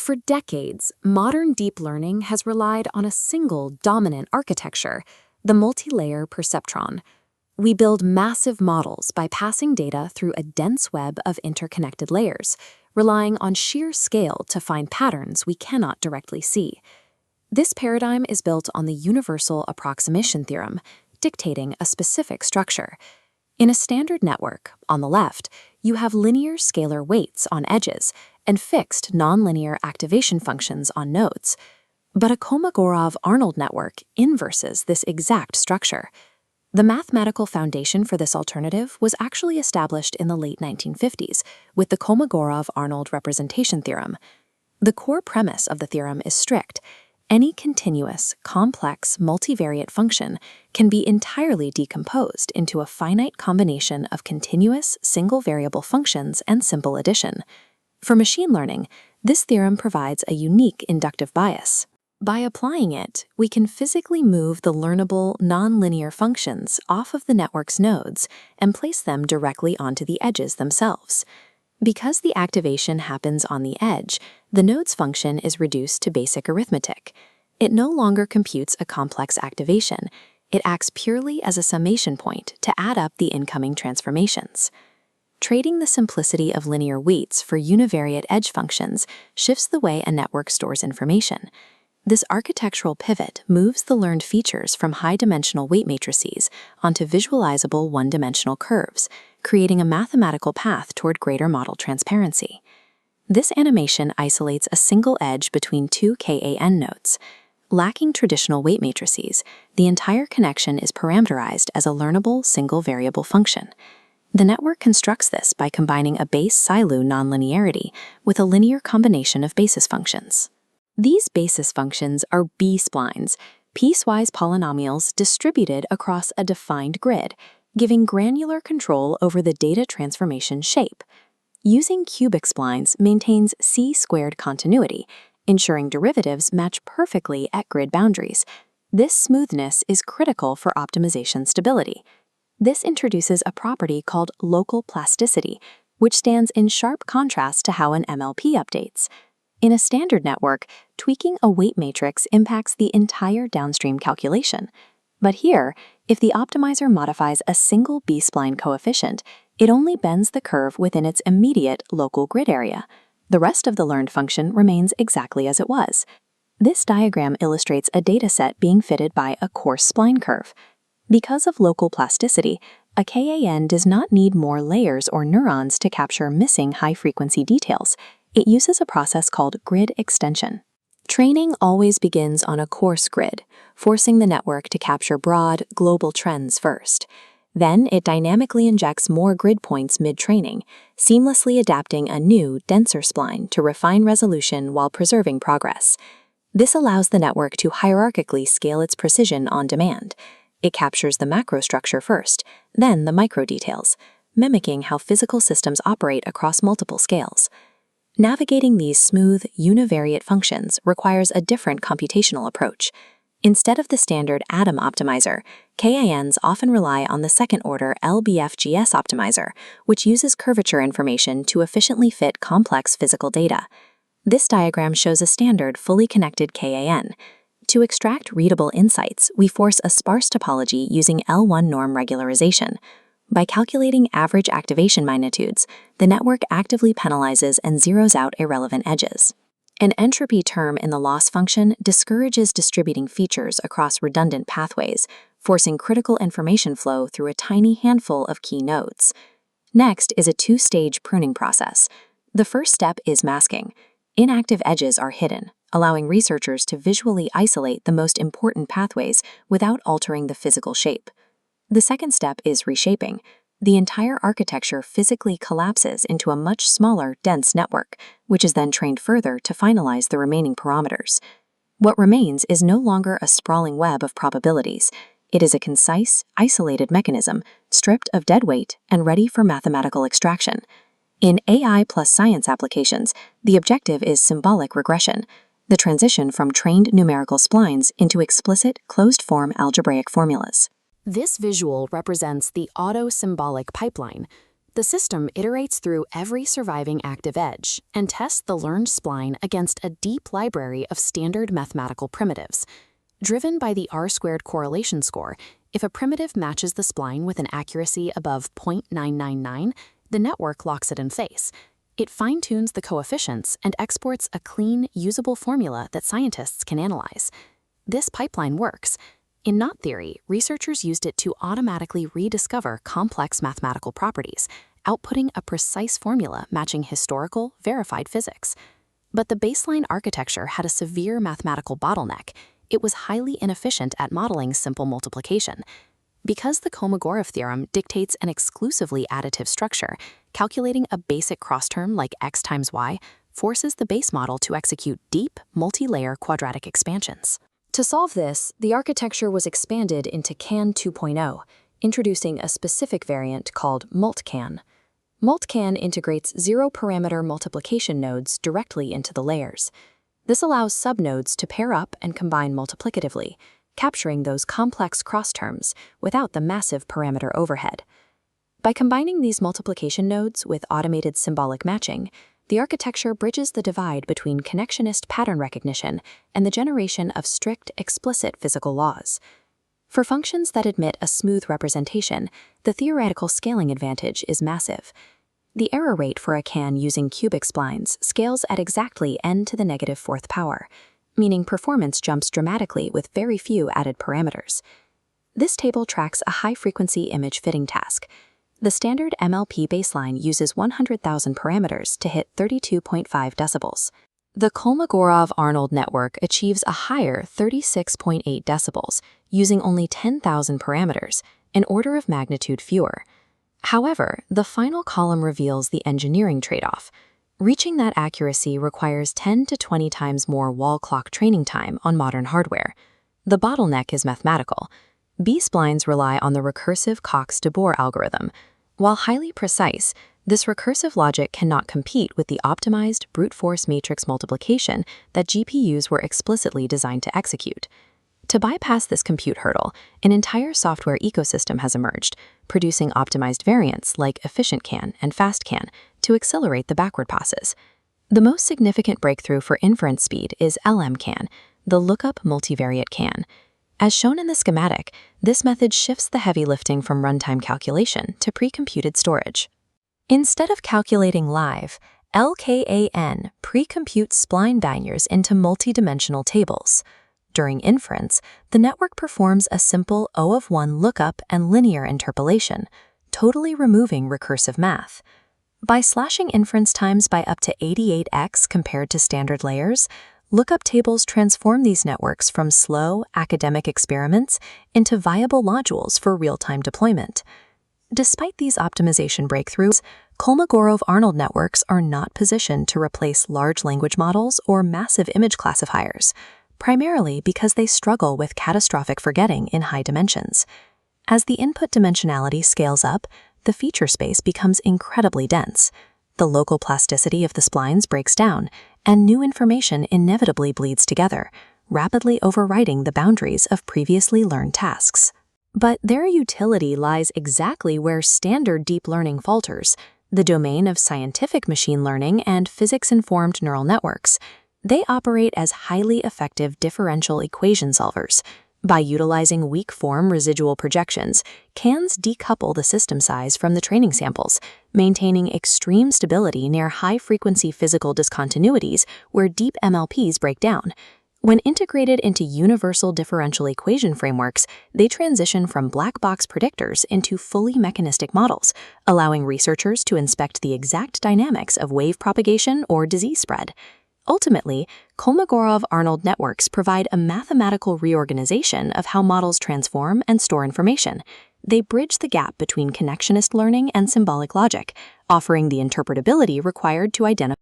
For decades, modern deep learning has relied on a single dominant architecture, the multi-layer perceptron. We build massive models by passing data through a dense web of interconnected layers, relying on sheer scale to find patterns we cannot directly see. This paradigm is built on the universal approximation theorem, dictating a specific structure. In a standard network, on the left, you have linear scalar weights on edges and fixed nonlinear activation functions on nodes. But a Kolmogorov Arnold network inverses this exact structure. The mathematical foundation for this alternative was actually established in the late 1950s with the Kolmogorov Arnold representation theorem. The core premise of the theorem is strict. Any continuous, complex, multivariate function can be entirely decomposed into a finite combination of continuous, single-variable functions and simple addition. For machine learning, this theorem provides a unique inductive bias. By applying it, we can physically move the learnable, nonlinear functions off of the network's nodes and place them directly onto the edges themselves. Because the activation happens on the edge, the node's function is reduced to basic arithmetic. It no longer computes a complex activation. It acts purely as a summation point to add up the incoming transformations. Trading the simplicity of linear weights for univariate edge functions shifts the way a network stores information. This architectural pivot moves the learned features from high-dimensional weight matrices onto visualizable one-dimensional curves, creating a mathematical path toward greater model transparency. This animation isolates a single edge between two KAN nodes. Lacking traditional weight matrices, the entire connection is parameterized as a learnable single-variable function. The network constructs this by combining a base-Silu nonlinearity with a linear combination of basis functions. These basis functions are B-splines, piecewise polynomials distributed across a defined grid, giving granular control over the data transformation shape. Using cubic splines maintains C-squared continuity, ensuring derivatives match perfectly at grid boundaries. This smoothness is critical for optimization stability. This introduces a property called local plasticity, which stands in sharp contrast to how an MLP updates. In a standard network, tweaking a weight matrix impacts the entire downstream calculation. But here, if the optimizer modifies a single B-spline coefficient, it only bends the curve within its immediate local grid area. The rest of the learned function remains exactly as it was. This diagram illustrates a dataset being fitted by a coarse spline curve. Because of local plasticity, a KAN does not need more layers or neurons to capture missing high-frequency details. It uses a process called grid extension. Training always begins on a coarse grid, forcing the network to capture broad, global trends first. Then it dynamically injects more grid points mid-training, seamlessly adapting a new, denser spline to refine resolution while preserving progress. This allows the network to hierarchically scale its precision on demand. It captures the macro structure first, then the micro details, mimicking how physical systems operate across multiple scales. Navigating these smooth, univariate functions requires a different computational approach. Instead of the standard atom optimizer, KANs often rely on the second-order LBFGS optimizer, which uses curvature information to efficiently fit complex physical data. This diagram shows a standard fully connected KAN. To extract readable insights, we force a sparse topology using L1 norm regularization. By calculating average activation magnitudes, the network actively penalizes and zeroes out irrelevant edges. An entropy term in the loss function discourages distributing features across redundant pathways, forcing critical information flow through a tiny handful of key nodes. Next is a two-stage pruning process. The first step is masking. Inactive edges are hidden, allowing researchers to visually isolate the most important pathways without altering the physical shape. The second step is reshaping. The entire architecture physically collapses into a much smaller, dense network, which is then trained further to finalize the remaining parameters. What remains is no longer a sprawling web of probabilities. It is a concise, isolated mechanism, stripped of dead weight and ready for mathematical extraction. In AI plus science applications, the objective is symbolic regression, the transition from trained numerical splines into explicit, closed-form algebraic formulas. This visual represents the auto-symbolic pipeline. The system iterates through every surviving active edge and tests the learned spline against a deep library of standard mathematical primitives. Driven by the R-squared correlation score, if a primitive matches the spline with an accuracy above 0.999, the network locks it in place. It fine-tunes the coefficients and exports a clean, usable formula that scientists can analyze. This pipeline works. In knot theory, researchers used it to automatically rediscover complex mathematical properties, outputting a precise formula matching historical, verified physics. But the baseline architecture had a severe mathematical bottleneck. It was highly inefficient at modeling simple multiplication. Because the Kolmogorov theorem dictates an exclusively additive structure, calculating a basic crossterm like x times y forces the base model to execute deep, multi-layer quadratic expansions. To solve this, the architecture was expanded into CAN 2.0, introducing a specific variant called MultCAN. MultCAN integrates zero-parameter multiplication nodes directly into the layers. This allows subnodes to pair up and combine multiplicatively, capturing those complex cross-terms without the massive parameter overhead. By combining these multiplication nodes with automated symbolic matching, the architecture bridges the divide between connectionist pattern recognition and the generation of strict, explicit physical laws. For functions that admit a smooth representation, the theoretical scaling advantage is massive. The error rate for a CAN using cubic splines scales at exactly n to the negative fourth power, meaning performance jumps dramatically with very few added parameters. This table tracks a high-frequency image fitting task. The standard MLP baseline uses 100,000 parameters to hit 32.5 decibels. The Kolmogorov-Arnold network achieves a higher 36.8 decibels, using only 10,000 parameters, an order of magnitude fewer. However, the final column reveals the engineering trade-off. Reaching that accuracy requires 10 to 20 times more wall clock training time on modern hardware. The bottleneck is mathematical. B-splines rely on the recursive Cox-de Boer algorithm. While highly precise, this recursive logic cannot compete with the optimized brute force matrix multiplication that GPUs were explicitly designed to execute. To bypass this compute hurdle, an entire software ecosystem has emerged, producing optimized variants like Efficient CAN and Fast CAN to accelerate the backward passes. The most significant breakthrough for inference speed is LM CAN, the lookup multivariate CAN. As shown in the schematic, this method shifts the heavy lifting from runtime calculation to pre-computed storage. Instead of calculating live, LKAN pre-computes spline binaries into multidimensional tables. During inference, the network performs a simple O of 1 lookup and linear interpolation, totally removing recursive math. By slashing inference times by up to 88x compared to standard layers, lookup tables transform these networks from slow, academic experiments into viable modules for real-time deployment. Despite these optimization breakthroughs, Kolmogorov-Arnold networks are not positioned to replace large language models or massive image classifiers, primarily because they struggle with catastrophic forgetting in high dimensions. As the input dimensionality scales up, the feature space becomes incredibly dense. The local plasticity of the splines breaks down, and new information inevitably bleeds together, rapidly overriding the boundaries of previously learned tasks. But their utility lies exactly where standard deep learning falters, the domain of scientific machine learning and physics-informed neural networks. They operate as highly effective differential equation solvers. By utilizing weak-form residual projections, CANs decouple the system size from the training samples, maintaining extreme stability near high-frequency physical discontinuities where deep MLPs break down. When integrated into universal differential equation frameworks, they transition from black box predictors into fully mechanistic models, allowing researchers to inspect the exact dynamics of wave propagation or disease spread. Ultimately, Kolmogorov-Arnold networks provide a mathematical reorganization of how models transform and store information. They bridge the gap between connectionist learning and symbolic logic, offering the interpretability required to identify